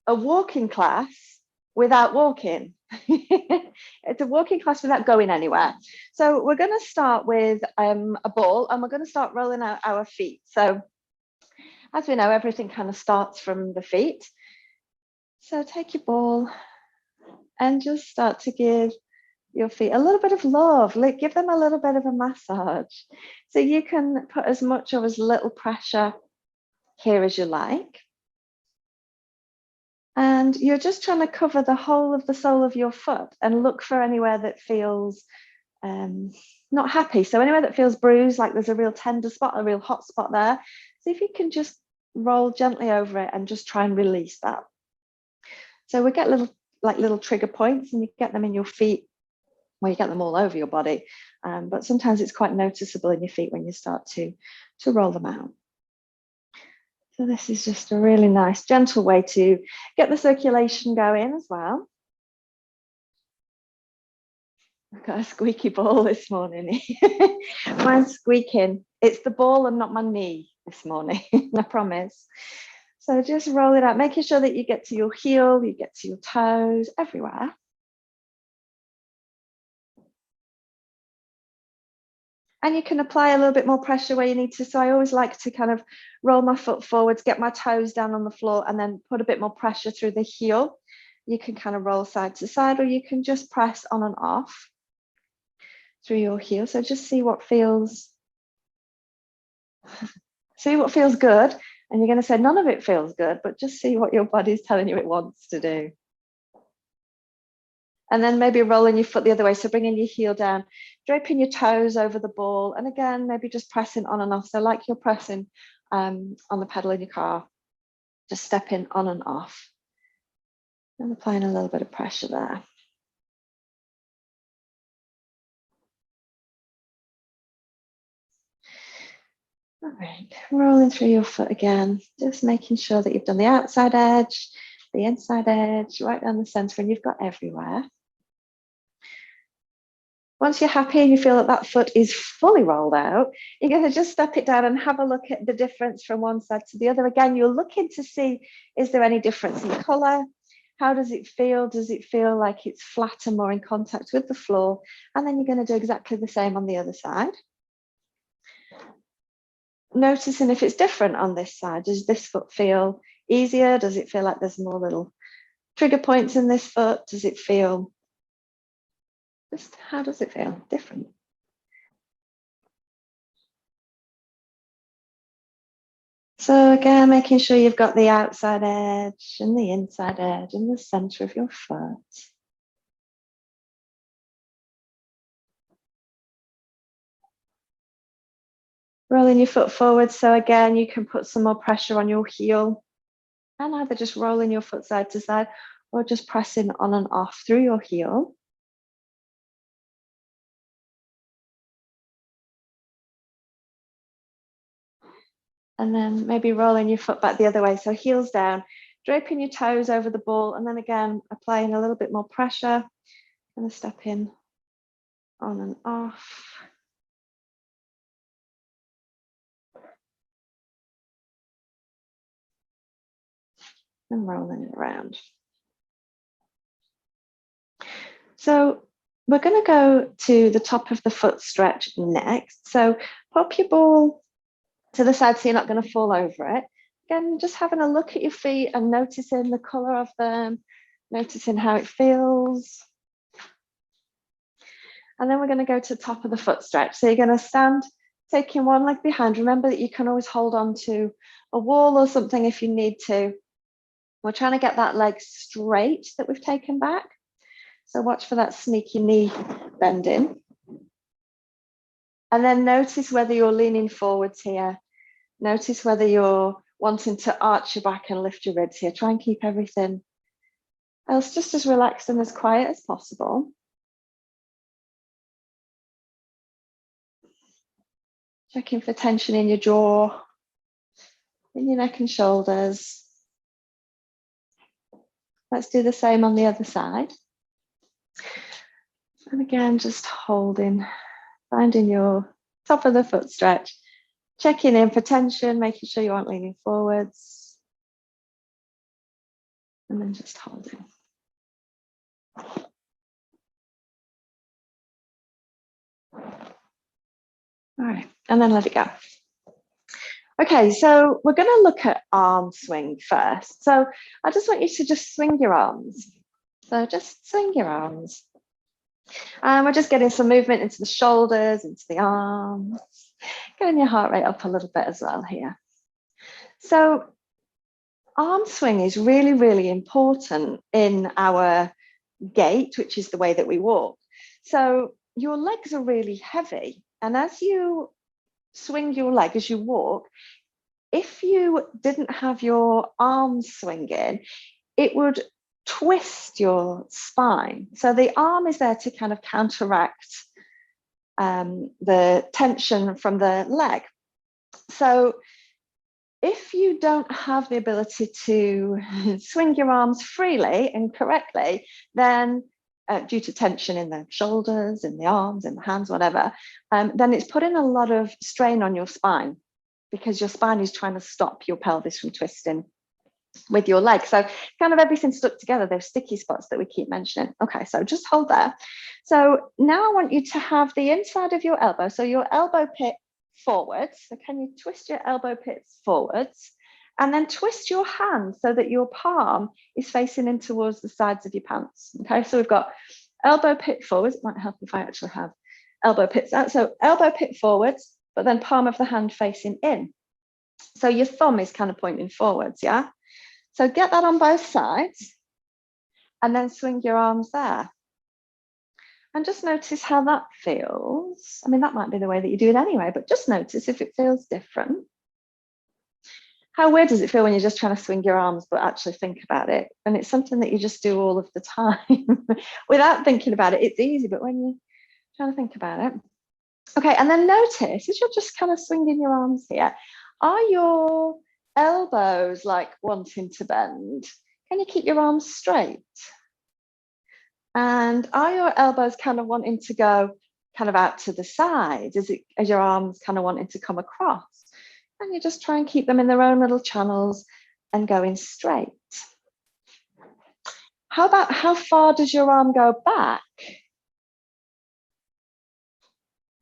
a walking class without walking. It's a walking class without going anywhere. So we're going to start with a ball, and we're going to start rolling out our feet. So as we know, everything kind of starts from the feet. So take your ball and just start to give your feet a little bit of love. Give them a little bit of a massage. So you can put as much or as little pressure here as you like. And you're just trying to cover the whole of the sole of your foot and look for anywhere that feels not happy. So anywhere that feels bruised, like there's a real tender spot, a real hot spot there. See if you can just roll gently over it and just try and release that. So we get little trigger points, and you get them in your feet. Well, you get them all over your body, but sometimes it's quite noticeable in your feet when you start to roll them out. So this is just a really nice, gentle way to get the circulation going as well. I've got a squeaky ball this morning. Mine's squeaking. It's the ball and not my knee this morning, I promise. So just roll it out, making sure that you get to your heel, you get to your toes, everywhere. And you can apply a little bit more pressure where you need to. So I always like to kind of roll my foot forwards, get my toes down on the floor, and then put a bit more pressure through the heel. You can kind of roll side to side, or you can just press on and off through your heel. So just see what feels good. And you're going to say none of it feels good, but just see what your body's telling you it wants to do. And then maybe rolling your foot the other way. So bringing your heel down, draping your toes over the ball. And again, maybe just pressing on and off. So like you're pressing on the pedal in your car, just stepping on and off. And applying a little bit of pressure there. All right, rolling through your foot again, just making sure that you've done the outside edge, the inside edge, right down the center, and you've got everywhere. Once you're happy and you feel that foot is fully rolled out, you're going to just step it down and have a look at the difference from one side to the other. Again, you're looking to see, is there any difference in color? How does it feel? Does it feel like it's flat and more in contact with the floor? And then you're going to do exactly the same on the other side. Noticing if it's different on this side. Does this foot feel easier? Does it feel like there's more little trigger points in this foot? Does it feel, just how does it feel? Different. So again, making sure you've got the outside edge and the inside edge and the center of your foot. Rolling your foot forward. So again, you can put some more pressure on your heel, and either just rolling your foot side to side or just pressing on and off through your heel. And then maybe rolling your foot back the other way. So heels down, draping your toes over the ball, and then again, applying a little bit more pressure. And stepping on and off. And rolling it around. So we're going to go to the top of the foot stretch next. So pop your ball to the side so you're not going to fall over it. Again, just having a look at your feet and noticing the color of them, noticing how it feels. And then we're going to go to the top of the foot stretch. So you're going to stand, taking one leg behind. Remember that you can always hold on to a wall or something if you need to. We're trying to get that leg straight that we've taken back. So watch for that sneaky knee bending. And then notice whether you're leaning forwards here. Notice whether you're wanting to arch your back and lift your ribs here. Try and keep everything else just as relaxed and as quiet as possible. Checking for tension in your jaw, in your neck and shoulders. Let's do the same on the other side. And again, just holding, finding your top of the foot stretch, checking in for tension, making sure you aren't leaning forwards. and then just holding. All right, and then let it go. Okay, so we're going to look at arm swing first. So I just want you to just swing your arms. So just swing your arms. And we're just getting some movement into the shoulders, into the arms, getting your heart rate up a little bit as well here. So arm swing is really, really important in our gait, which is the way that we walk. So your legs are really heavy. And as you swing your leg as you walk, if you didn't have your arms swinging, it would twist your spine. So the arm is there to kind of counteract the tension from the leg. So if you don't have the ability to swing your arms freely and correctly, then due to tension in the shoulders, in the arms, in the hands, whatever, then it's putting a lot of strain on your spine because your spine is trying to stop your pelvis from twisting with your leg. So kind of everything stuck together, those sticky spots that we keep mentioning. Okay, so just hold there. So now I want you to have the inside of your elbow, so your elbow pit forwards. So can you twist your elbow pits forwards and then twist your hand so that your palm is facing in towards the sides of your pants. Okay, so we've got elbow pit forwards. It might help if I actually have elbow pits out. So elbow pit forwards, but then palm of the hand facing in. So your thumb is kind of pointing forwards, yeah? So get that on both sides and then swing your arms there. And just notice how that feels. I mean, that might be the way that you do it anyway, but just notice if it feels different. How weird does it feel when you're just trying to swing your arms, but actually think about it? And it's something that you just do all of the time without thinking about it. It's easy, but when you're trying to think about it. Okay, and then notice as you're just kind of swinging your arms here, are your elbows like wanting to bend? Can you keep your arms straight? And are your elbows kind of wanting to go kind of out to the side? As your arms kind of wanting to come across? And you just try and keep them in their own little channels and going straight. How about how far does your arm go back?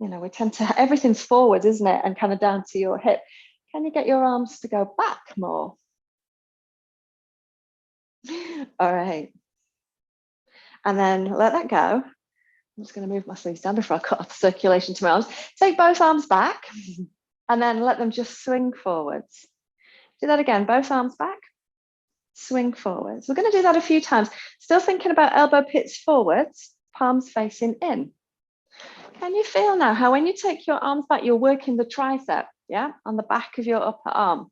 You know, we tend to, everything's forward, isn't it? And kind of down to your hip. Can you get your arms to go back more? All right. And then let that go. I'm just going to move my sleeves down before I cut off the circulation to my arms. Take both arms back and then let them just swing forwards. Do that again, both arms back, swing forwards. We're going to do that a few times. Still thinking about elbow pits forwards, palms facing in. Can you feel now how when you take your arms back, you're working the tricep, yeah, on the back of your upper arm?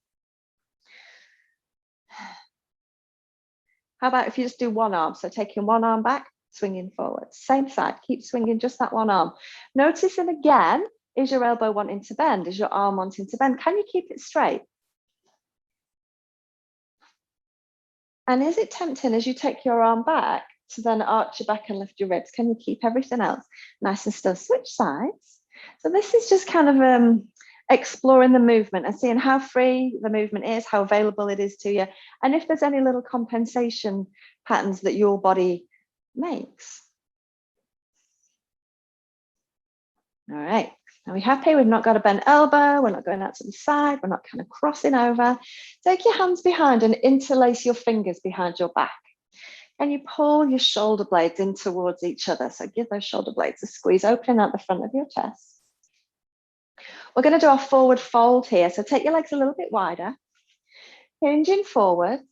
How about if you just do one arm? So taking one arm back, swinging forward, same side, keep swinging just that one arm. Noticing again, is your elbow wanting to bend? Is your arm wanting to bend? Can you keep it straight? And is it tempting as you take your arm back to then arch your back and lift your ribs? Can you keep everything else nice and still? Switch sides. So this is just kind of exploring the movement and seeing how free the movement is, how available it is to you, and if there's any little compensation patterns that your body makes. All right, are we happy? We've not got a bent elbow, we're not going out to the side, we're not kind of crossing over. Take your hands behind and interlace your fingers behind your back. And you pull your shoulder blades in towards each other. So give those shoulder blades a squeeze, opening out the front of your chest. We're going to do our forward fold here. So take your legs a little bit wider, hinging forwards,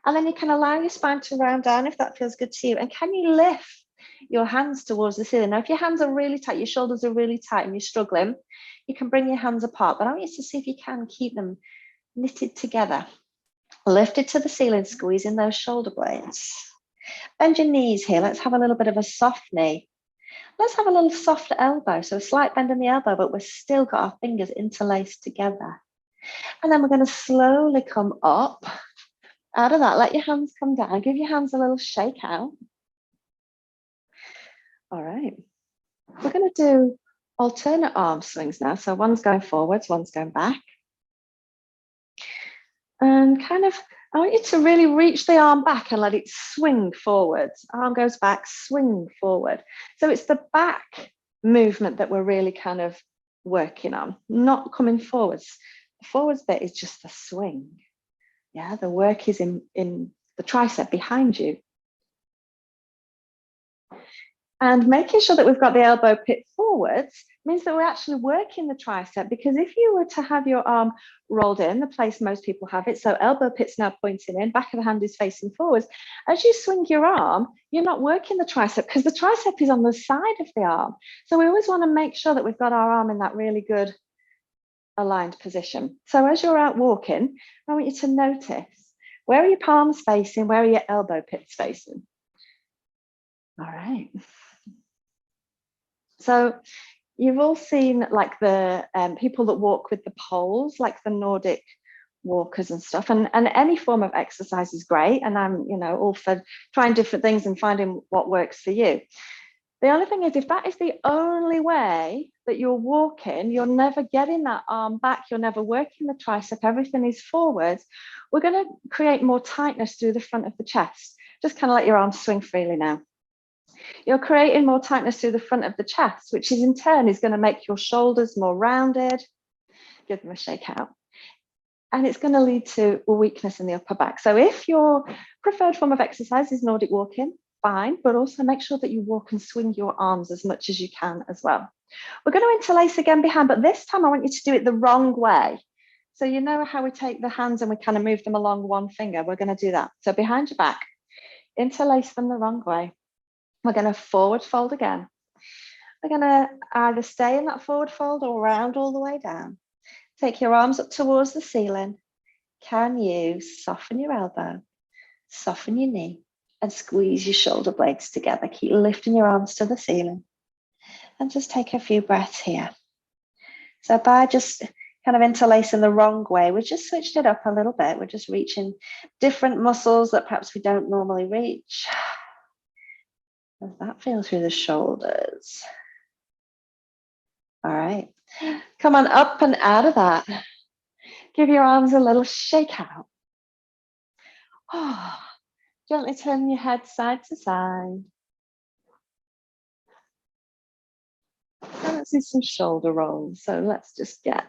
and then you can allow your spine to round down if that feels good to you. And can you lift your hands towards the ceiling? Now, if your hands are really tight, your shoulders are really tight and you're struggling, you can bring your hands apart, but I want you to see if you can keep them knitted together. Lift it to the ceiling, squeezing those shoulder blades. Bend your knees here. Let's have a little bit of a soft knee. Let's have a little soft elbow. So a slight bend in the elbow, but we've still got our fingers interlaced together. And then we're going to slowly come up. Out of that, let your hands come down. Give your hands a little shake out. All right. We're going to do alternate arm swings now. So one's going forwards, one's going back. And kind of I want you to really reach the arm back and let it swing forwards. Arm goes back, swing forward. So it's the back movement that we're really kind of working on, not coming forwards. The forwards bit is just the swing. Yeah, the work is in the tricep behind you. And making sure that we've got the elbow pit forwards means that we're actually working the tricep, because if you were to have your arm rolled in, the place most people have it, so elbow pit's now pointing in, back of the hand is facing forwards. As you swing your arm, you're not working the tricep because the tricep is on the side of the arm. So we always want to make sure that we've got our arm in that really good aligned position. So as you're out walking, I want you to notice, where are your palms facing? Where are your elbow pits facing? All right. So you've all seen like the people that walk with the poles, like the Nordic walkers and stuff, and any form of exercise is great. And I'm, all for trying different things and finding what works for you. The only thing is, if that is the only way that you're walking, you're never getting that arm back, you're never working the tricep, everything is forwards. We're going to create more tightness through the front of the chest. Just kind of let your arms swing freely now. You're creating more tightness through the front of the chest, which is in turn is going to make your shoulders more rounded. Give them a shake out. And it's going to lead to a weakness in the upper back. So if your preferred form of exercise is Nordic walking, fine, but also make sure that you walk and swing your arms as much as you can as well. We're going to interlace again behind, but this time I want you to do it the wrong way. So you know how we take the hands and we kind of move them along one finger? We're going to do that. So behind your back, interlace them the wrong way. We're going to forward fold again. We're going to either stay in that forward fold or round all the way down. Take your arms up towards the ceiling. Can you soften your elbow, soften your knee, and squeeze your shoulder blades together? Keep lifting your arms to the ceiling. And just take a few breaths here. So by just kind of interlacing the wrong way, we just switched it up a little bit. We're just reaching different muscles that perhaps we don't normally reach. Does that feel through the shoulders? All right. Come on up and out of that. Give your arms a little shake out. Oh, gently turn your head side to side. And let's do some shoulder rolls. So let's just get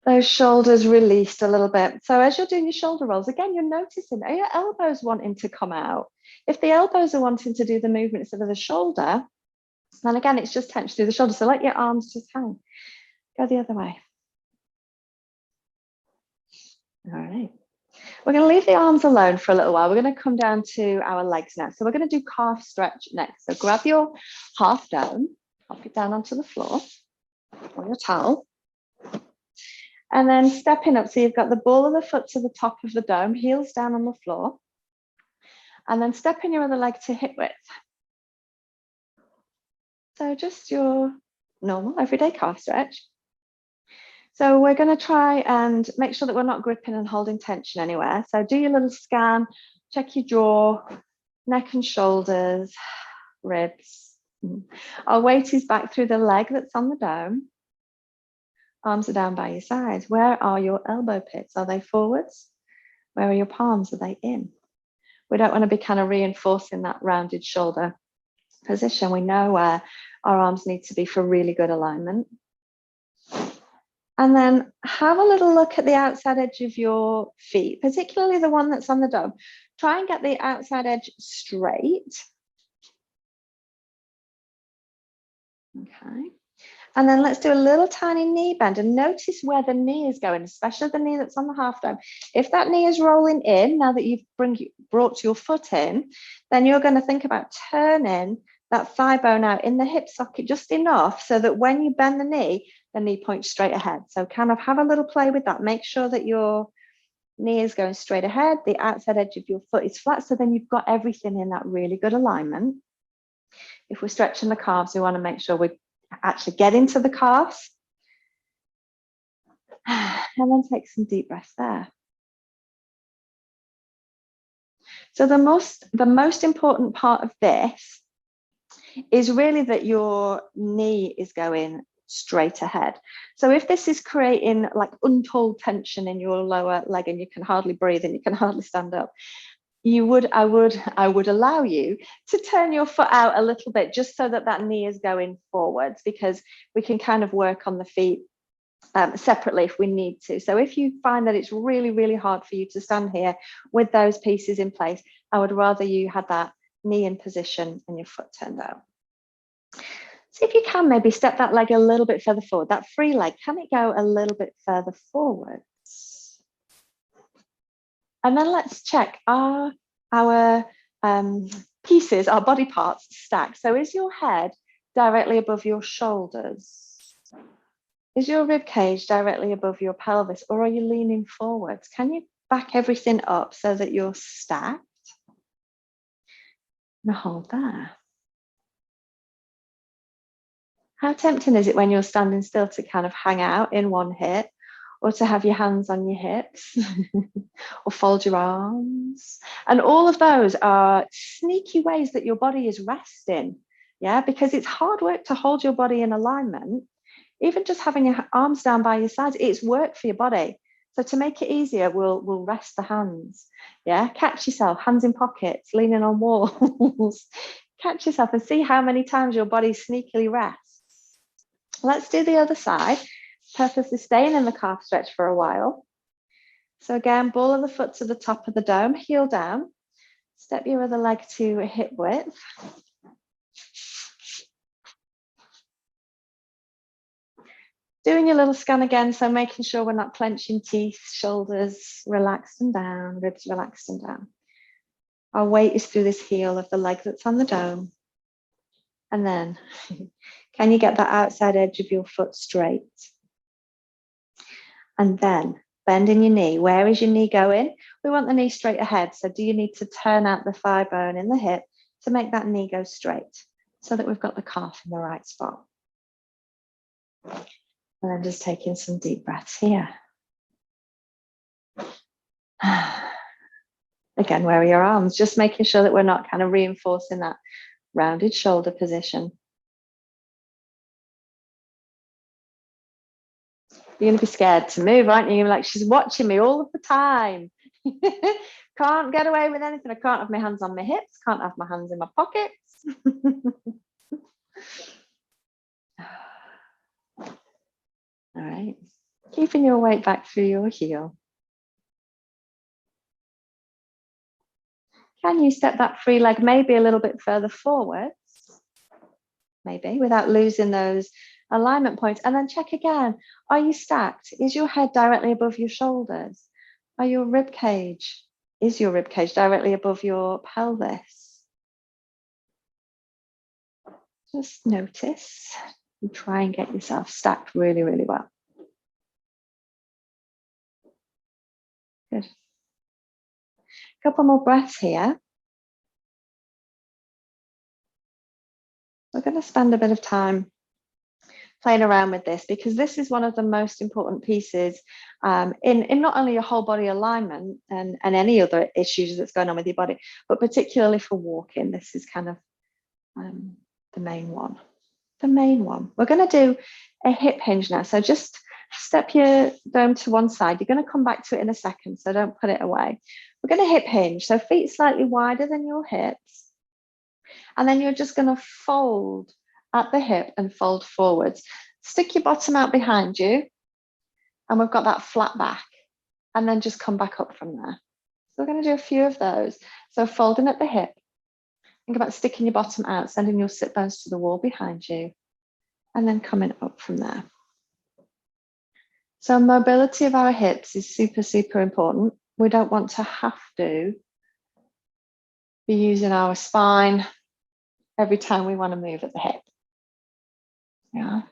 those shoulders released a little bit. So as you're doing your shoulder rolls, again, you're noticing, are your elbows wanting to come out? If the elbows are wanting to do the movement instead of the shoulder, then again, it's just tension through the shoulder. So let your arms just hang. Go the other way. All right. We're going to leave the arms alone for a little while. We're going to come down to our legs now. So we're going to do calf stretch next. So grab your half dome, pop it down onto the floor or your towel. And then stepping up. So you've got the ball of the foot to the top of the dome, heels down on the floor. And then stepping your other leg to hip width. So just your normal everyday calf stretch. So we're going to try and make sure that we're not gripping and holding tension anywhere. So do your little scan, check your jaw, neck and shoulders, ribs. Our weight is back through the leg that's on the dome. Arms are down by your sides. Where are your elbow pits? Are they forwards? Where are your palms? Are they in? We don't want to be kind of reinforcing that rounded shoulder position. We know where our arms need to be for really good alignment. And then have a little look at the outside edge of your feet, particularly the one that's on the dome. Try and get the outside edge straight. Okay. And then let's do a little tiny knee bend and notice where the knee is going, especially the knee that's on the half dome. If that knee is rolling in, now that you've brought your foot in, then you're going to think about turning that thigh bone out in the hip socket just enough so that when you bend the knee points straight ahead. So kind of have a little play with that. Make sure that your knee is going straight ahead, the outside edge of your foot is flat, so then you've got everything in that really good alignment. If we're stretching the calves, we want to make sure we actually get into the calves. And then take some deep breaths there. So the most important part of this is really that your knee is going straight ahead. So if this is creating like untold tension in your lower leg and you can hardly breathe and you can hardly stand up, I would allow you to turn your foot out a little bit, just so that that knee is going forwards, because we can kind of work on the feet separately if we need to. So if you find that it's really, really hard for you to stand here with those pieces in place, I would rather you had that knee in position and your foot turned out. See if you can maybe step that leg a little bit further forward. That free leg, can it go a little bit further forwards? And then let's check, are our pieces, our body parts stacked? So is your head directly above your shoulders? Is your rib cage directly above your pelvis, or are you leaning forwards? Can you back everything up so that you're stacked? Now hold there. How tempting is it when you're standing still to kind of hang out in one hip, or to have your hands on your hips, or fold your arms? And all of those are sneaky ways that your body is resting, yeah? Because it's hard work to hold your body in alignment. Even just having your arms down by your sides, it's work for your body. So to make it easier, we'll rest the hands, yeah? Catch yourself, hands in pockets, leaning on walls. Catch yourself and see how many times your body sneakily rests. Let's do the other side. Purposely staying in the calf stretch for a while. So again, ball of the foot to the top of the dome, heel down. Step your other leg to hip width. Doing your little scan again, so making sure we're not clenching teeth, shoulders relaxed and down, ribs relaxed and down. Our weight is through this heel of the leg that's on the dome. And then, can you get that outside edge of your foot straight? And then bending your knee. Where is your knee going? We want the knee straight ahead. So do you need to turn out the thigh bone in the hip to make that knee go straight, so that we've got the calf in the right spot? And then just taking some deep breaths here. Again, where are your arms? Just making sure that we're not kind of reinforcing that rounded shoulder position. You're going to be scared to move, aren't you? You're like, she's watching me all of the time. Can't get away with anything. I can't have my hands on my hips. Can't have my hands in my pockets. All right. Keeping your weight back through your heel. Can you step that free leg maybe a little bit further forwards? Maybe, without losing those alignment points. And then check again. Are you stacked? Is your head directly above your shoulders? Is your rib cage directly above your pelvis? Just notice and try and get yourself stacked really, really well. Good. A couple more breaths here. We're going to spend a bit of time playing around with this, because this is one of the most important pieces in not only your whole body alignment and any other issues that's going on with your body, but particularly for walking. This is kind of the main one. We're going to do a hip hinge now. So just step your dome to one side. You're going to come back to it in a second, so don't put it away. We're going to hip hinge. So feet slightly wider than your hips. And then you're just going to fold at the hip and fold forwards. Stick your bottom out behind you, and we've got that flat back, and then just come back up from there. So we're going to do a few of those. So folding at the hip, think about sticking your bottom out, sending your sit bones to the wall behind you, and then coming up from there. So mobility of our hips is super, super important. We don't want to have to be using our spine every time we want to move at the hip. Yeah.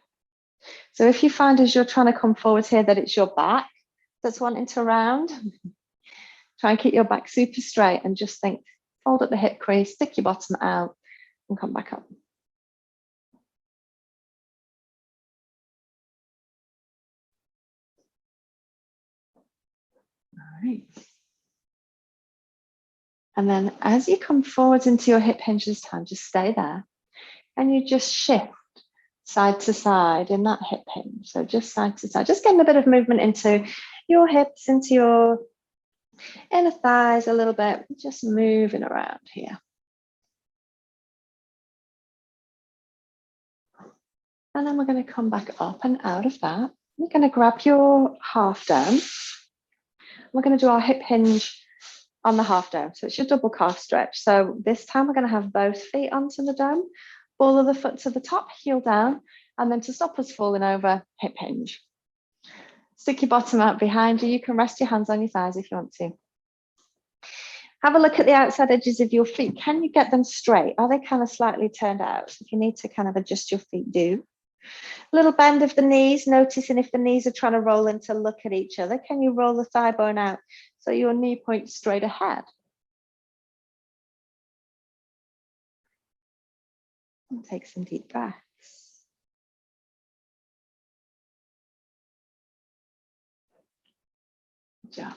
So if you find as you're trying to come forward here that it's your back that's wanting to round, try and keep your back super straight and just think, fold at the hip crease, stick your bottom out and come back up. All right. And then as you come forwards into your hip hinge this time, just stay there and you just shift. side to side in that hip hinge. So just side to side, just getting a bit of movement into your hips, into your inner thighs a little bit, just moving around here. And then we're going to come back up and out of that. You're going to grab your half dome. We're going to do our hip hinge on the half dome. So it's your double calf stretch. So this time we're going to have both feet onto the dome, ball of the foot to the top, heel down, and then to stop us falling over, hip hinge. Stick your bottom out behind you. You can rest your hands on your thighs if you want to. Have a look at the outside edges of your feet. Can you get them straight? Are they kind of slightly turned out? If you need to kind of adjust your feet, do. A little bend of the knees, noticing if the knees are trying to roll in to look at each other. Can you roll the thigh bone out so your knee points straight ahead? And take some deep breaths. Good job.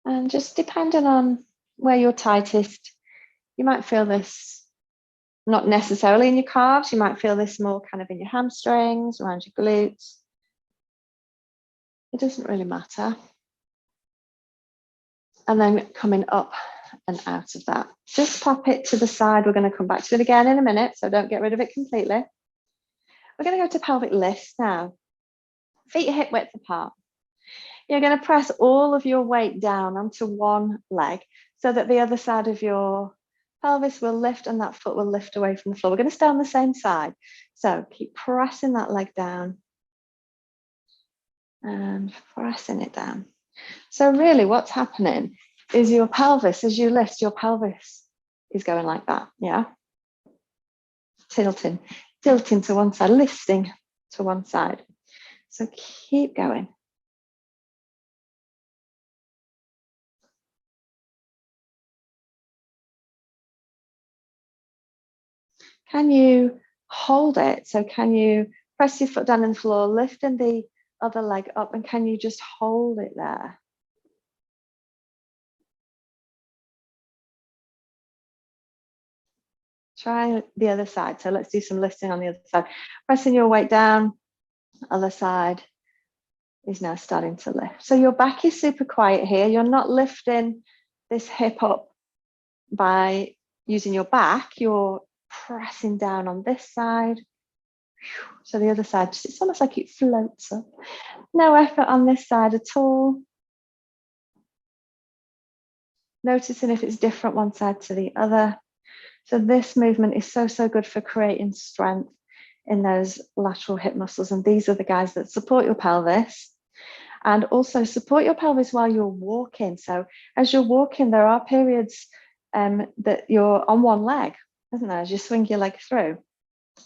And just depending on where you're tightest, you might feel this not necessarily in your calves, you might feel this more kind of in your hamstrings, around your glutes. It doesn't really matter. And then coming up and out of that. Just pop it to the side. We're going to come back to it again in a minute, so don't get rid of it completely. We're going to go to pelvic lifts now. Feet hip width apart. You're going to press all of your weight down onto one leg so that the other side of your pelvis will lift and that foot will lift away from the floor. We're going to stay on the same side. So keep pressing that leg down and pressing it down. So really what's happening is your pelvis, as you lift, your pelvis is going like that, yeah? Tilting to one side, lifting to one side. So keep going. Can you hold it? So can you press your foot down on the floor, lifting the other leg up, and can you just hold it there? Try the other side. So let's do some lifting on the other side. Pressing your weight down, other side is now starting to lift. So your back is super quiet here. You're not lifting this hip up by using your back. You're pressing down on this side. So the other side, it's almost like it floats up. No effort on this side at all. Noticing if it's different one side to the other. So this movement is so good for creating strength in those lateral hip muscles. And these are the guys that support your pelvis and also support your pelvis while you're walking. So as you're walking, there are periods that you're on one leg, isn't there? As you swing your leg through,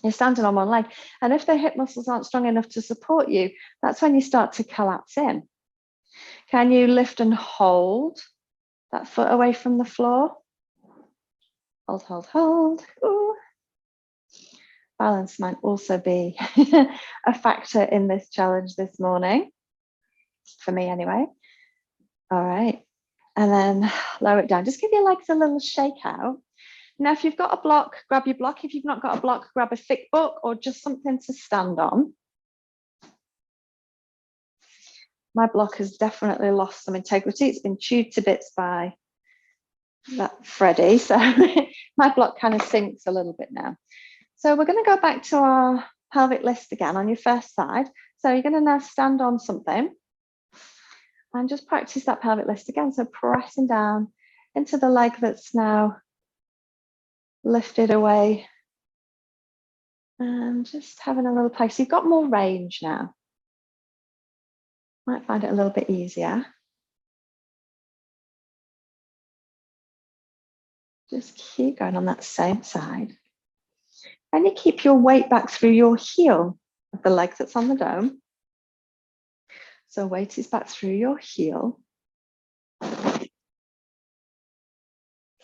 you're standing on one leg. And if the hip muscles aren't strong enough to support you, that's when you start to collapse in. Can you lift and hold that foot away from the floor? Hold. Ooh. Balance might also be a factor in this challenge this morning, for me anyway. All right, and then lower it down. Just give your legs a little shake out. Now, if you've got a block, grab your block. If you've not got a block, grab a thick book or just something to stand on. My block has definitely lost some integrity. It's been chewed to bits by that Freddie, so my block kind of sinks a little bit now. So we're going to go back to our pelvic lift again on your first side. So you're going to now stand on something and just practice that pelvic lift again. So pressing down into the leg that's now lifted away and just having a little play. So you've got more range now. Might find it a little bit easier. Just keep going on that same side. And you keep your weight back through your heel of the leg that's on the dome. So weight is back through your heel.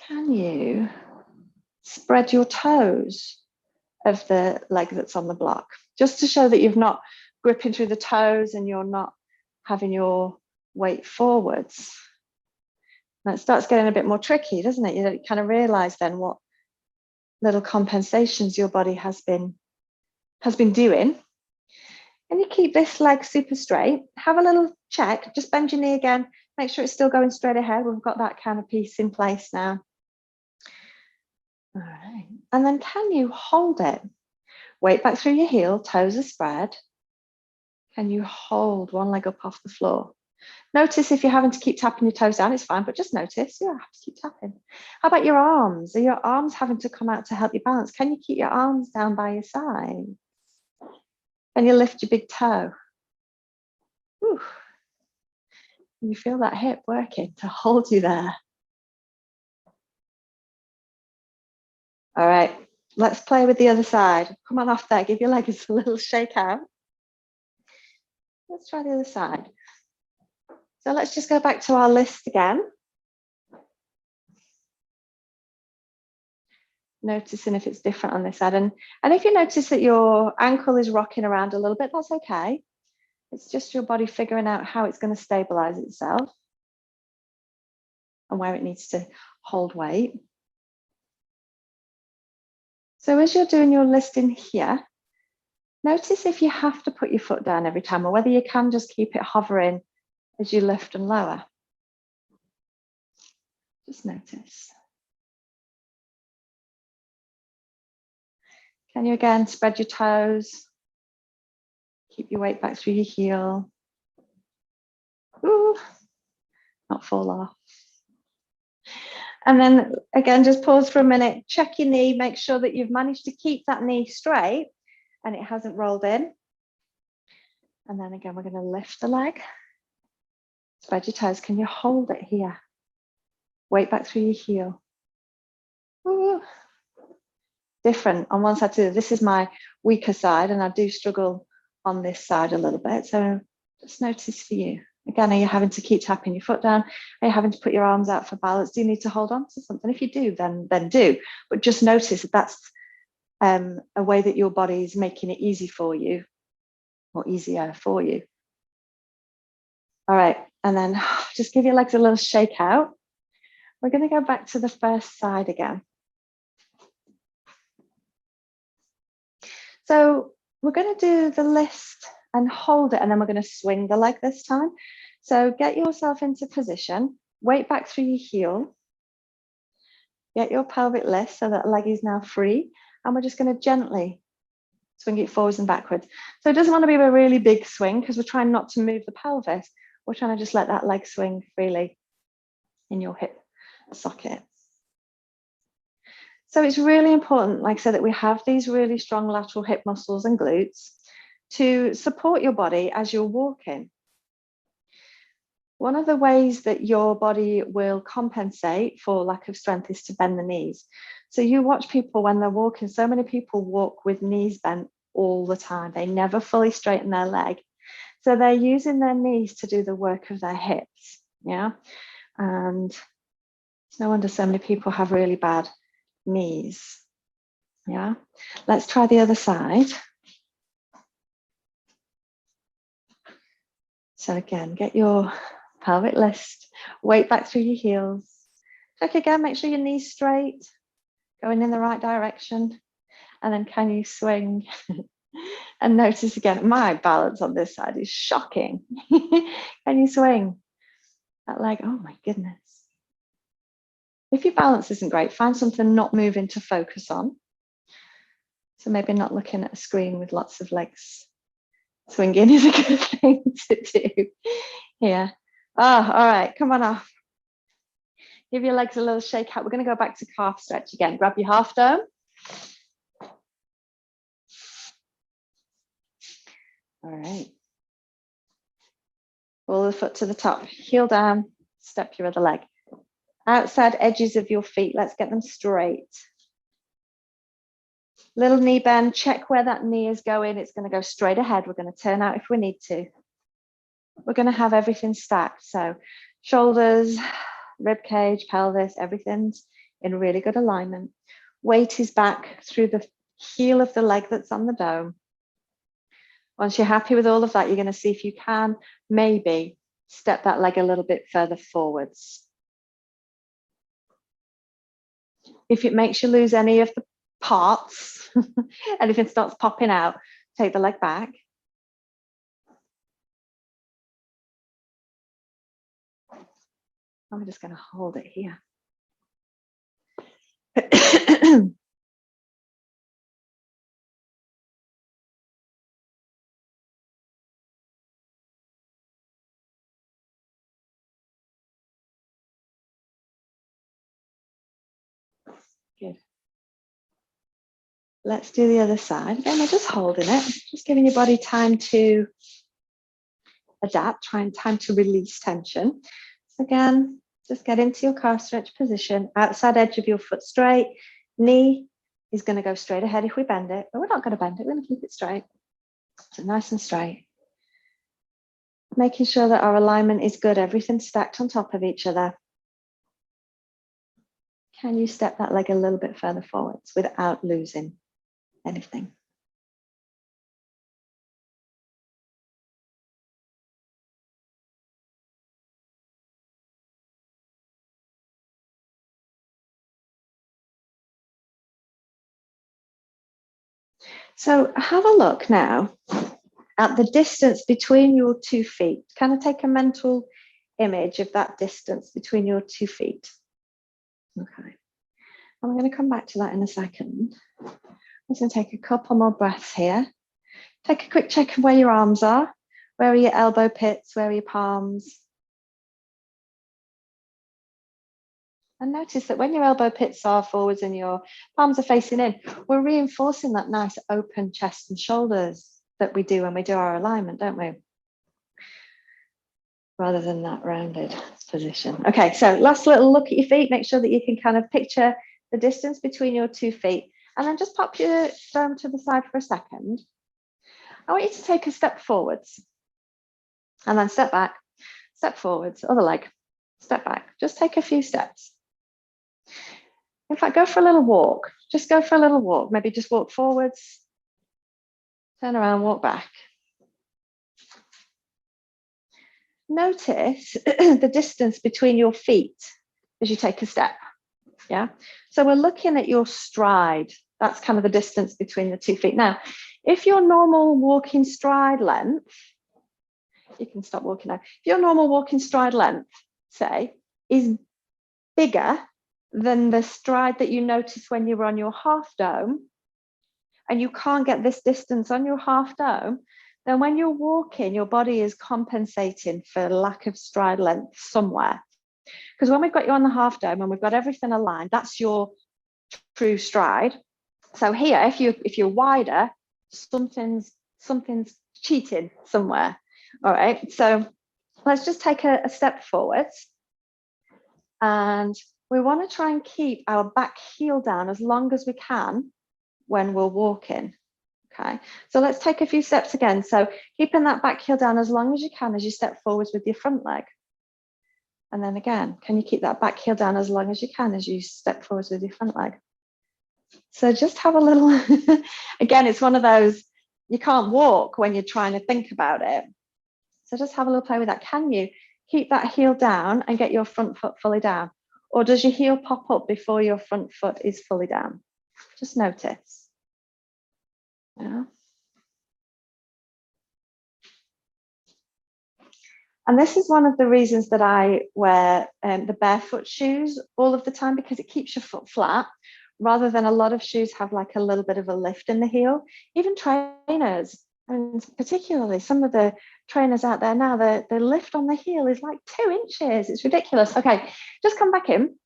Can you spread your toes of the leg that's on the block? Just to show that you're not gripping through the toes and you're not having your weight forwards. And it starts getting a bit more tricky, doesn't it? You kind of realize then what little compensations your body has been doing. And you keep this leg super straight. Have a little check, just bend your knee again, make sure it's still going straight ahead. We've got that kind of piece in place now. All right, and then can you hold it? Weight back through your heel, toes are spread. Can you hold one leg up off the floor? Notice if you're having to keep tapping your toes down, it's fine, but just notice you have to keep tapping. How about your arms? Are your arms having to come out to help you balance? Can you keep your arms down by your side? Can you lift your big toe? Whew. Can you feel that hip working to hold you there? All right, let's play with the other side. Come on off there, give your legs a little shake out. Let's try the other side. So let's just go back to our list again. Noticing if it's different on this side. And if you notice that your ankle is rocking around a little bit, that's okay. It's just your body figuring out how it's going to stabilize itself and where it needs to hold weight. So as you're doing your listing here, notice if you have to put your foot down every time or whether you can just keep it hovering as you lift and lower. Just notice. Can you again spread your toes? Keep your weight back through your heel. Ooh, not fall off. And then again, just pause for a minute, check your knee, make sure that you've managed to keep that knee straight and it hasn't rolled in. And then again, we're going to lift the leg. Spread your toes. Can you hold it here? Weight back through your heel. Ooh. Different on one side to the other. This is my weaker side and I do struggle on this side a little bit. So just notice for you. Again, are you having to keep tapping your foot down? Are you having to put your arms out for balance? Do you need to hold on to something? If you do, then do. But just notice that that's a way that your body is making it easy for you or easier for you. All right, and then just give your legs a little shake out. We're going to go back to the first side again. So we're going to do the list and hold it, and then we're going to swing the leg this time. So get yourself into position, weight back through your heel, get your pelvic lift so that leg is now free, and we're just going to gently swing it forwards and backwards. So it doesn't want to be a really big swing because we're trying not to move the pelvis. We're trying to just let that leg swing freely in your hip socket. So it's really important, like I said, that we have these really strong lateral hip muscles and glutes to support your body as you're walking. One of the ways that your body will compensate for lack of strength is to bend the knees. So you watch people when they're walking, so many people walk with knees bent all the time. They never fully straighten their leg. So they're using their knees to do the work of their hips, yeah? And it's no wonder so many people have really bad knees, yeah? Let's try the other side. So again, get your pelvic lift, weight back through your heels. Check again, make sure your knees straight, going in the right direction. And then can you swing? And notice again, my balance on this side is shocking. Can you swing that leg? Oh my goodness. If your balance isn't great, find something not moving to focus on. So maybe not looking at a screen with lots of legs swinging is a good thing to do. Yeah. Oh, all right, come on off. Give your legs a little shake out. We're going to go back to calf stretch again. Grab your half dome. All right. Pull the foot to the top, heel down, step your other leg. Outside edges of your feet, let's get them straight. Little knee bend, check where that knee is going. It's going to go straight ahead. We're going to turn out if we need to. We're going to have everything stacked. So shoulders, rib cage, pelvis, everything's in really good alignment. Weight is back through the heel of the leg that's on the dome. Once you're happy with all of that, you're going to see if you can maybe step that leg a little bit further forwards. If it makes you lose any of the parts, anything starts popping out, take the leg back. I'm just going to hold it here. Good. Let's do the other side. Again, we're just holding it, just giving your body time to adapt, time to release tension. So again, just get into your calf stretch position, outside edge of your foot straight, knee is going to go straight ahead if we bend it, but we're not going to bend it, we're going to keep it straight. So nice and straight. Making sure that our alignment is good, everything stacked on top of each other. Can you step that leg a little bit further forwards without losing anything? So have a look now at the distance between your 2 feet. Kind of take a mental image of that distance between your 2 feet. Okay. I'm going to come back to that in a second. I'm just going to take a couple more breaths here. Take a quick check of where your arms are. Where are your elbow pits? Where are your palms? And notice that when your elbow pits are forwards and your palms are facing in, we're reinforcing that nice open chest and shoulders that we do when we do our alignment, don't we? Rather than that rounded position. Okay, so last little look at your feet. Make sure that you can kind of picture the distance between your 2 feet. And then just pop your thumb to the side for a second. I want you to take a step forwards. And then step back, step forwards, other leg, step back. Just take a few steps. In fact, go for a little walk. Just go for a little walk. Maybe just walk forwards, turn around, walk back. Notice the distance between your feet as you take a step. Yeah. So we're looking at your stride. That's kind of the distance between the 2 feet. Now, if your normal walking stride length, you can stop walking now. If your normal walking stride length, say, is bigger than the stride that you notice when you're on your half dome, and you can't get this distance on your half dome, then when you're walking, your body is compensating for lack of stride length somewhere. Because when we've got you on the half dome and we've got everything aligned, that's your true stride. So here, if you're wider, something's cheating somewhere. All right, so let's just take a step forwards. And we want to try and keep our back heel down as long as we can when we're walking. Okay, so let's take a few steps again. So keeping that back heel down as long as you can as you step forwards with your front leg. And then again, can you keep that back heel down as long as you can as you step forwards with your front leg? So just have a little, again, it's one of those, you can't walk when you're trying to think about it. So just have a little play with that. Can you keep that heel down and get your front foot fully down? Or does your heel pop up before your front foot is fully down? Just notice. Yeah. And this is one of the reasons that I wear the barefoot shoes all of the time, because it keeps your foot flat, rather than a lot of shoes have like a little bit of a lift in the heel. Even trainers, and particularly some of the trainers out there now, the lift on the heel is like 2 inches. It's ridiculous. Okay, just come back in,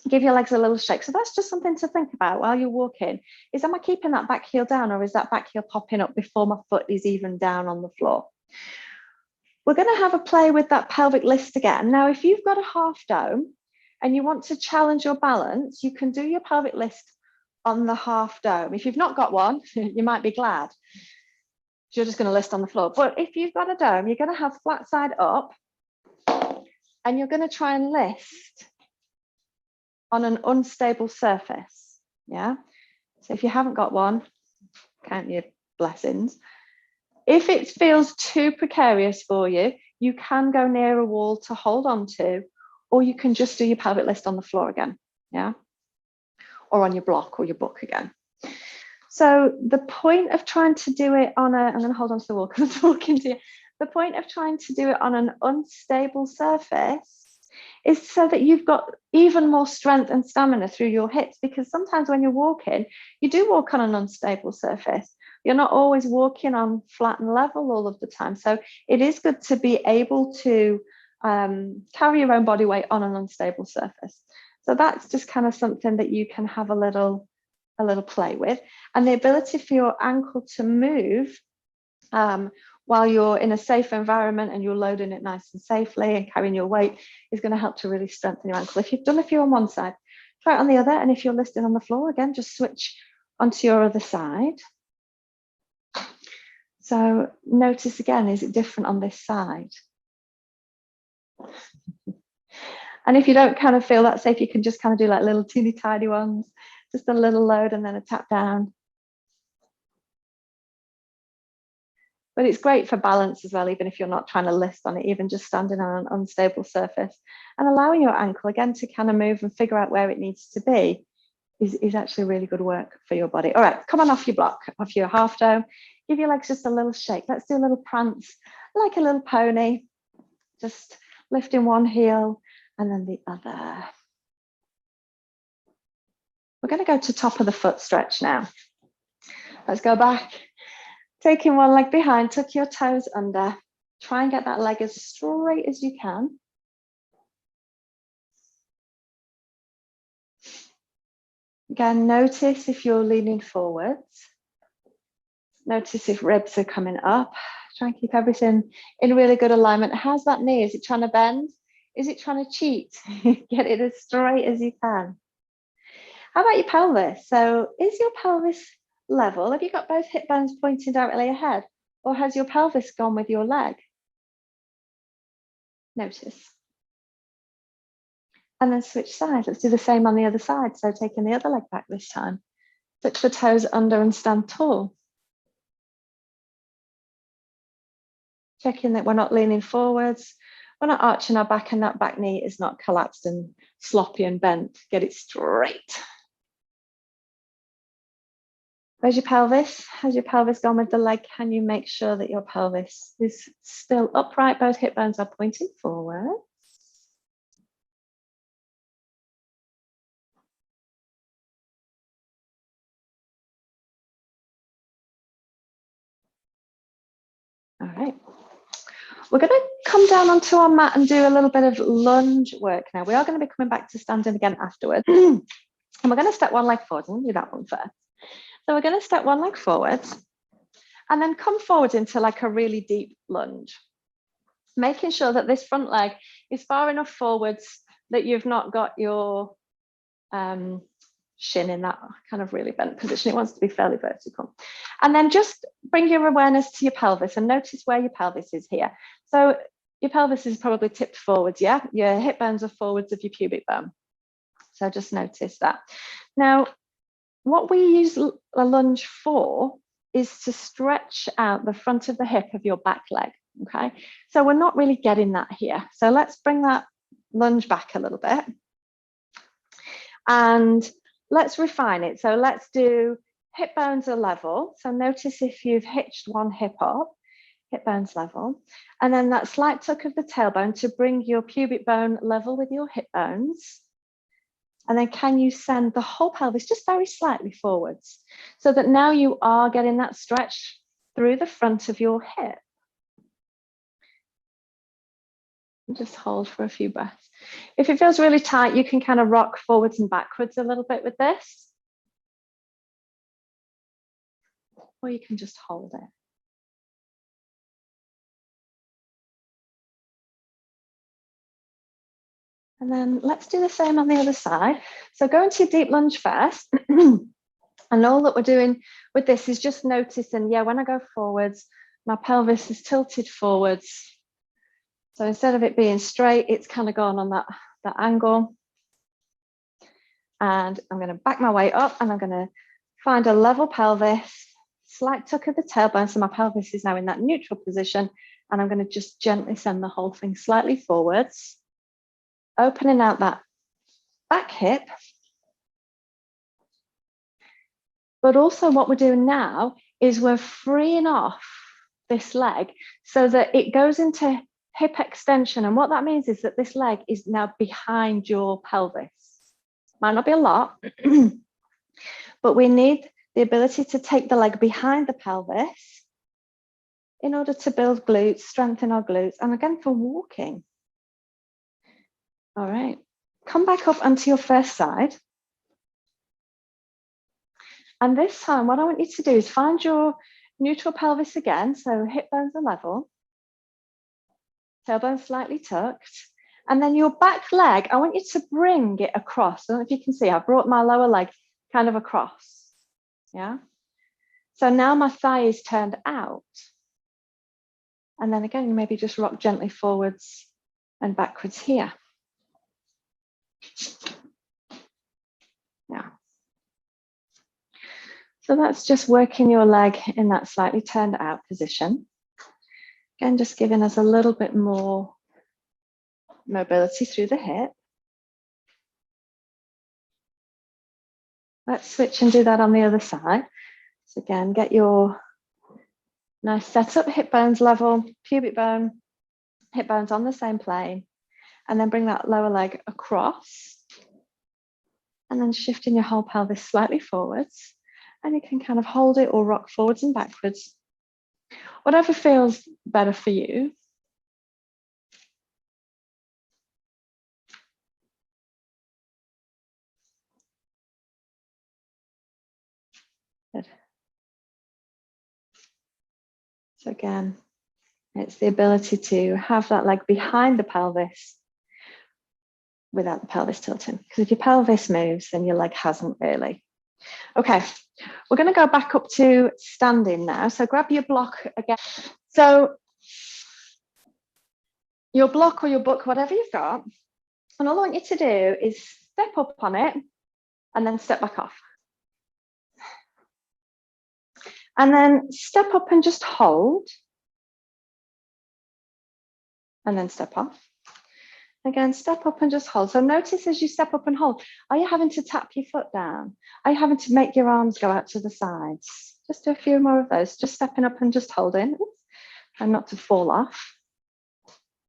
give your legs a little shake. So that's just something to think about while you're walking. Is, am I keeping that back heel down, or is that back heel popping up before my foot is even down on the floor? We're going to have a play with that pelvic lift again. Now, if you've got a half dome and you want to challenge your balance, you can do your pelvic lift on the half dome. If you've not got one, you might be glad. You're just going to lift on the floor. But if you've got a dome, you're going to have flat side up, and you're going to try and lift on an unstable surface. Yeah. So if you haven't got one, count your blessings. If it feels too precarious for you, you can go near a wall to hold on to, or you can just do your pelvic lift on the floor again. Yeah. or on your block or your book again. So the point of trying to do it on I'm going to hold on to the wall because I'm talking to you. The point of trying to do it on an unstable surface is so that you've got even more strength and stamina through your hips, because sometimes when you're walking, you do walk on an unstable surface. You're not always walking on flat and level all of the time. So it is good to be able to carry your own body weight on an unstable surface. So that's just kind of something that you can have a little play with. And the ability for your ankle to move while you're in a safe environment and you're loading it nice and safely and carrying your weight is going to help to really strengthen your ankle. If you've done a few on one side, try it on the other. And if you're listing on the floor, again, just switch onto your other side. So notice again, is it different on this side? And if you don't kind of feel that safe, you can just kind of do like little teeny tiny ones, just a little load and then a tap down. But it's great for balance as well, even if you're not trying to list on it, even just standing on an unstable surface and allowing your ankle again to kind of move and figure out where it needs to be is actually really good work for your body. All right, come on off your block, off your half dome. Give your legs just a little shake. Let's do a little prance, like a little pony, just lifting one heel and then the other. We're going to go to top of the foot stretch now. Let's go back. Taking one leg behind, tuck your toes under. Try and get that leg as straight as you can. Again, notice if you're leaning forwards. Notice if ribs are coming up. Try and keep everything in really good alignment. How's that knee? Is it trying to bend? Is it trying to cheat? Get it as straight as you can. How about your pelvis? So is your pelvis level? Have you got both hip bones pointing directly ahead? Or has your pelvis gone with your leg? Notice. And then switch sides. Let's do the same on the other side. So taking the other leg back this time. Tuck the toes under and stand tall. Checking that we're not leaning forwards. We're not arching our back and that back knee is not collapsed and sloppy and bent. Get it straight. Where's your pelvis? Has your pelvis gone with the leg? Can you make sure that your pelvis is still upright? Both hip bones are pointing forward. All right. We're going to come down onto our mat and do a little bit of lunge work now. We are going to be coming back to standing again afterwards. And we're going to step one leg forward. We'll do that one first. So we're going to step one leg forwards and then come forward into like a really deep lunge. Making sure that this front leg is far enough forwards that you've not got your shin in that kind of really bent position. It wants to be fairly vertical. And then just bring your awareness to your pelvis and notice where your pelvis is here. So your pelvis is probably tipped forwards, yeah? Your hip bones are forwards of your pubic bone. So just notice that. Now, what we use a lunge for is to stretch out the front of the hip of your back leg, okay? So we're not really getting that here. So let's bring that lunge back a little bit. And let's refine it. So let's do hip bones are level. So notice if you've hitched one hip up, hip bones level. And then that slight tuck of the tailbone to bring your pubic bone level with your hip bones. And then can you send the whole pelvis just very slightly forwards so that now you are getting that stretch through the front of your hip. And just hold for a few breaths. If it feels really tight, you can kind of rock forwards and backwards a little bit with this. Or you can just hold it. And then let's do the same on the other side. So go into your deep lunge first. And all that we're doing with this is just noticing, yeah, when I go forwards, my pelvis is tilted forwards. So instead of it being straight, it's kind of gone on that angle. And I'm going to back my weight up and I'm going to find a level pelvis, slight tuck of the tailbone. So my pelvis is now in that neutral position. And I'm going to just gently send the whole thing slightly forwards, opening out that back hip. But also what we're doing now is we're freeing off this leg so that it goes into hip extension. And what that means is that this leg is now behind your pelvis. Might not be a lot, but we need the ability to take the leg behind the pelvis in order to build glutes, strengthen our glutes, and again for walking. All right, come back up onto your first side. And this time, what I want you to do is find your neutral pelvis again. So hip bones are level, tailbone slightly tucked. And then your back leg, I want you to bring it across. I don't know if you can see, I brought my lower leg kind of across. Yeah. So now my thigh is turned out. And then again, maybe just rock gently forwards and backwards here. Yeah. So that's just working your leg in that slightly turned out position. Again, just giving us a little bit more mobility through the hip. Let's switch and do that on the other side. So again, get your nice setup, hip bones level, pubic bone, hip bones on the same plane, and then bring that lower leg across. And then shifting your whole pelvis slightly forwards. And you can kind of hold it or rock forwards and backwards. Whatever feels better for you. Good. So again, it's the ability to have that leg behind the pelvis without the pelvis tilting. Because if your pelvis moves, then your leg hasn't really. Okay, we're going to go back up to standing now. So grab your block again. So your block or your book, whatever you've got, and all I want you to do is step up on it and then step back off. And then step up and just hold. And then step off. Again, step up and just hold. So notice as you step up and hold, are you having to tap your foot down? Are you having to make your arms go out to the sides? Just do a few more of those, just stepping up and just holding. And not to fall off,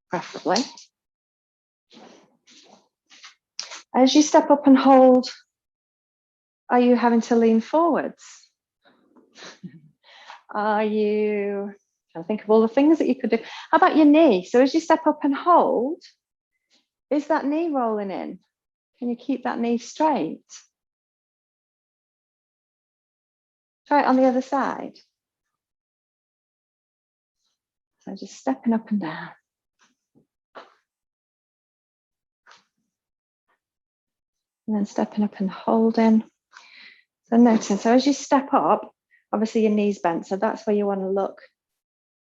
preferably. As you step up and hold, are you having to lean forwards? Are you, I think of all the things that you could do. How about your knee? So as you step up and hold, is that knee rolling in? Can you keep that knee straight? Try it on the other side. So just stepping up and down. And then stepping up and holding. So notice, so as you step up, obviously your knee's bent. So that's where you want to look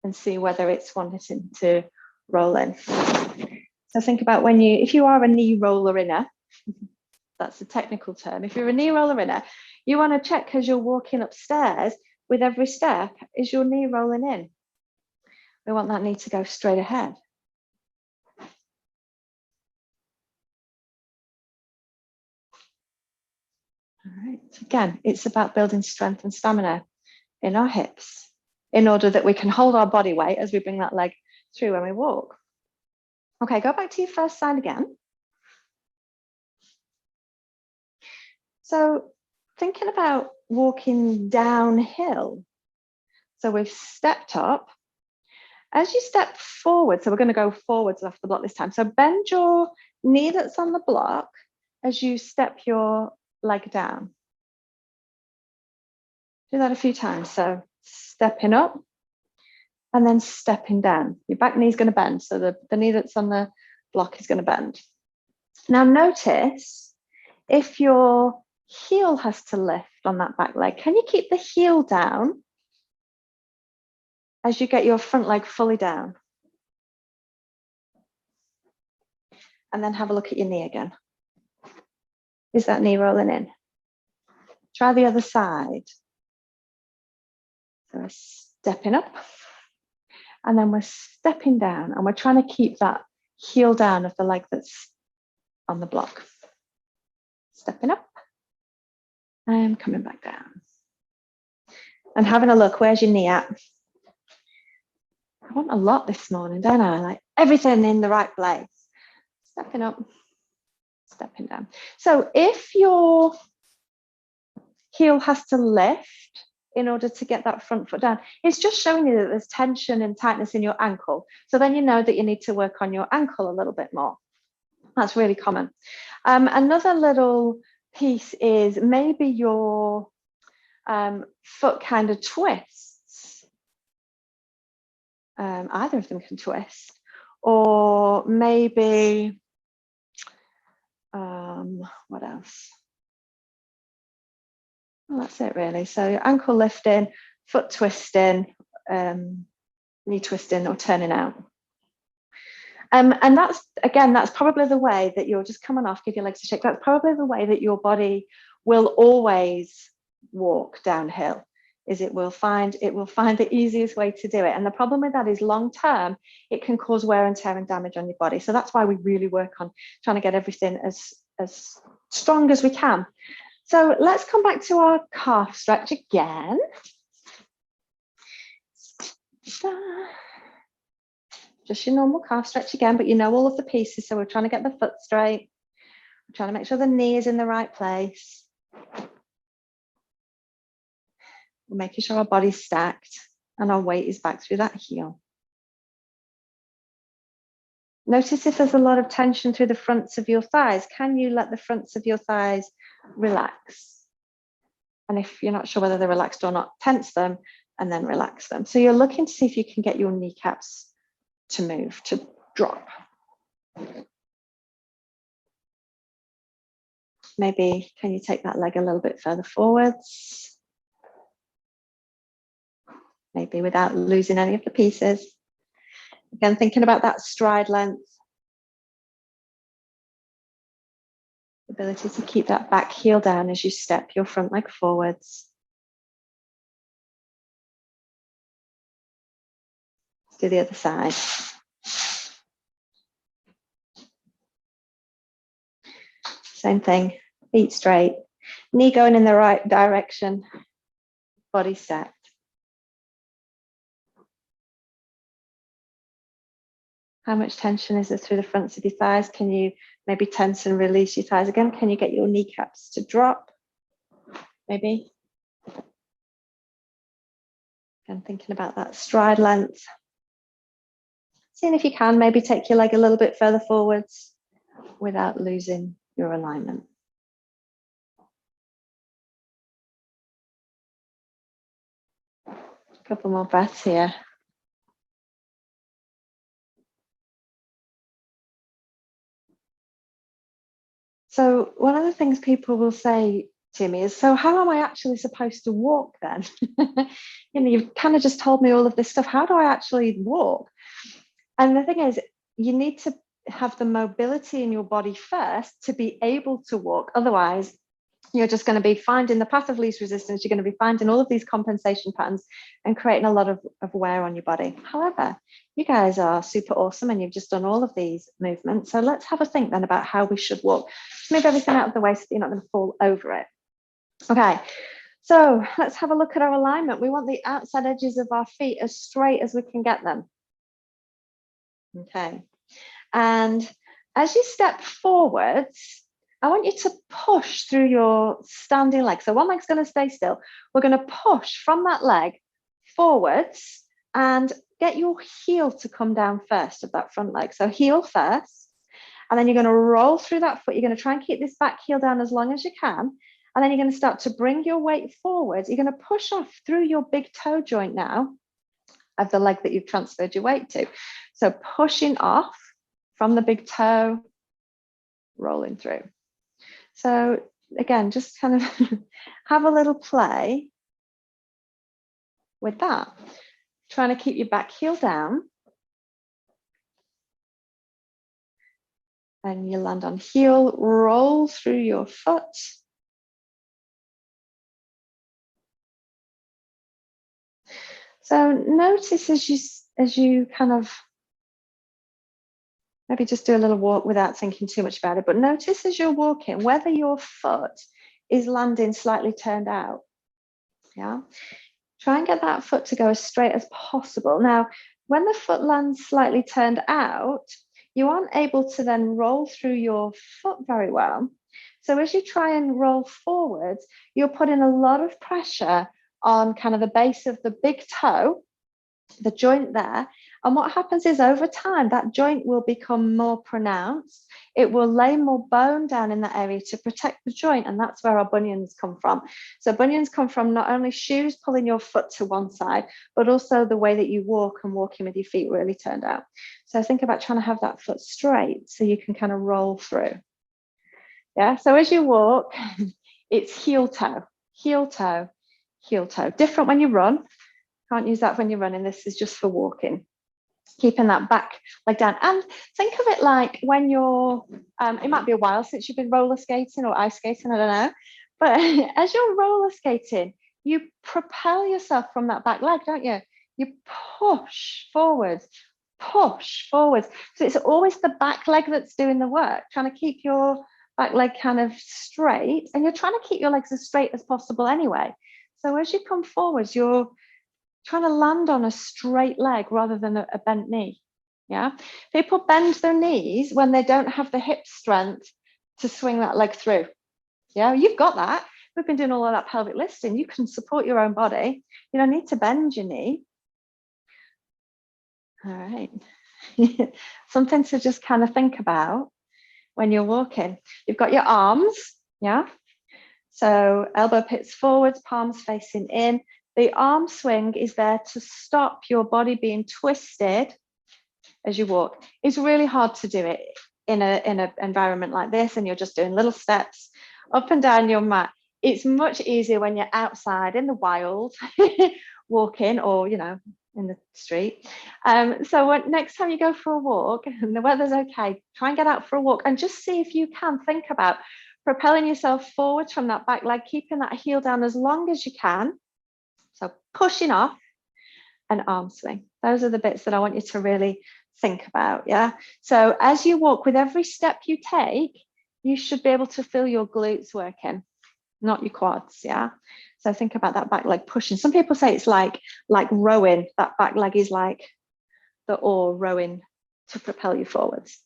and see whether it's wanting to roll in. So think about when you, if you are a knee roller inner, that's the technical term. If you're a knee roller inner, you want to check as you're walking upstairs with every step, is your knee rolling in? We want that knee to go straight ahead. All right. So again, it's about building strength and stamina in our hips in order that we can hold our body weight as we bring that leg through when we walk. Okay, go back to your first side again. So thinking about walking downhill. So we've stepped up. As you step forward, so we're going to go forwards off the block this time. So bend your knee that's on the block as you step your leg down. Do that a few times. So stepping up and then stepping down. Your back knee is going to bend. So the knee that's on the block is going to bend. Now notice if your heel has to lift on that back leg, can you keep the heel down as you get your front leg fully down? And then have a look at your knee again. Is that knee rolling in? Try the other side. So we're stepping up and then we're stepping down and we're trying to keep that heel down of the leg that's on the block. Stepping up and coming back down. And having a look, where's your knee at? I want a lot this morning, don't I? Like everything in the right place. Stepping up, stepping down. So if your heel has to lift in order to get that front foot down, it's just showing you that there's tension and tightness in your ankle. So then you know that you need to work on your ankle a little bit more. That's really common. Another little piece is maybe your foot kind of twists. Either of them can twist. Or maybe, what else? Well, that's it really. So your ankle lifting, foot twisting, knee twisting or turning out. And that's, again, that's probably the way that you're just coming off, give your legs a shake. That's probably the way that your body will always walk downhill, is it will find the easiest way to do it. And the problem with that is long term, it can cause wear and tear and damage on your body. So that's why we really work on trying to get everything as strong as we can. So let's come back to our calf stretch again. Just your normal calf stretch again, but you know all of the pieces. So we're trying to get the foot straight. We're trying to make sure the knee is in the right place. We're making sure our body's stacked and our weight is back through that heel. Notice if there's a lot of tension through the fronts of your thighs. Can you let the fronts of your thighs relax? And if you're not sure whether they're relaxed or not, tense them and then relax them. So you're looking to see if you can get your kneecaps to move, to drop. Maybe can you take that leg a little bit further forwards? Maybe without losing any of the pieces. Again, thinking about that stride length. Ability to keep that back heel down as you step your front leg forwards. Let's do the other side. Same thing, feet straight, knee going in the right direction, body set. How much tension is there through the fronts of your thighs? Can you maybe tense and release your thighs again? Can you get your kneecaps to drop? Maybe. Again, thinking about that stride length. Seeing if you can maybe take your leg a little bit further forwards without losing your alignment. A couple more breaths here. So one of the things people will say to me is, so how am I actually supposed to walk then? You know, you've kind of just told me all of this stuff. How do I actually walk? And the thing is, you need to have the mobility in your body first to be able to walk. Otherwise, you're just going to be finding the path of least resistance. You're going to be finding all of these compensation patterns and creating a lot of wear on your body. However, you guys are super awesome and you've just done all of these movements. So let's have a think then about how we should walk. Just move everything out of the way so that you're not going to fall over it. Okay, so let's have a look at our alignment. We want the outside edges of our feet as straight as we can get them. Okay, and as you step forwards, I want you to push through your standing leg. So one leg's going to stay still. We're going to push from that leg forwards and get your heel to come down first of that front leg. So heel first, and then you're going to roll through that foot. You're going to try and keep this back heel down as long as you can. And then you're going to start to bring your weight forwards. You're going to push off through your big toe joint now of the leg that you've transferred your weight to. So pushing off from the big toe, rolling through. So again, just kind of have a little play with that. Trying to keep your back heel down. And you land on heel, roll through your foot. So notice as you kind of maybe just do a little walk without thinking too much about it, but notice as you're walking whether your foot is landing slightly turned out. Yeah, Try and get that foot to go as straight as possible. Now, when the foot lands slightly turned out, you aren't able to then roll through your foot very well. So as you try and roll forwards, you're putting a lot of pressure on kind of the base of the big toe, the joint there. And what happens is over time, that joint will become more pronounced. It will lay more bone down in that area to protect the joint. And that's where our bunions come from. So bunions come from not only shoes pulling your foot to one side, but also the way that you walk and walking with your feet really turned out. So think about trying to have that foot straight so you can kind of roll through. Yeah, so as you walk, it's heel toe, heel toe, heel toe. Different when you run. Can't use that when you're running. This is just for walking. Keeping that back leg down. And think of it like when you're, it might be a while since you've been roller skating or ice skating, I don't know. But as you're roller skating, you propel yourself from that back leg, don't you? You push forwards, push forwards. So it's always the back leg that's doing the work, trying to keep your back leg kind of straight. And you're trying to keep your legs as straight as possible anyway. So as you come forwards, you're trying to land on a straight leg rather than a bent knee. Yeah, people bend their knees when they don't have the hip strength to swing that leg through. Yeah, you've got that. We've been doing all of that pelvic lifting. You can support your own body. You don't need to bend your knee. All right. Something to just kind of think about when you're walking. You've got your arms. Yeah. So elbow pits forwards, palms facing in. The arm swing is there to stop your body being twisted as you walk. It's really hard to do it in an environment like this, and you're just doing little steps up and down your mat. It's much easier when you're outside in the wild, walking, or in the street. So next time you go for a walk and the weather's okay, try and get out for a walk and just see if you can think about propelling yourself forwards from that back leg, keeping that heel down as long as you can. So pushing off and arm swing. Those are the bits that I want you to really think about. Yeah. So as you walk, with every step you take, you should be able to feel your glutes working, not your quads. Yeah. So think about that back leg pushing. Some people say it's like rowing. That back leg is like the oar rowing to propel you forwards.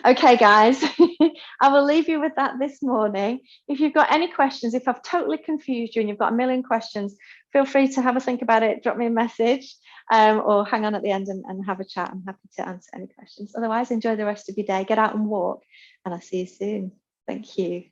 Okay, guys, I will leave you with that this morning. If you've got any questions, if I've totally confused you and you've got a million questions, feel free to have a think about it, drop me a message, or hang on at the end and have a chat. I'm happy to answer any questions. Otherwise, enjoy the rest of your day, get out and walk, and I'll see you soon. Thank you.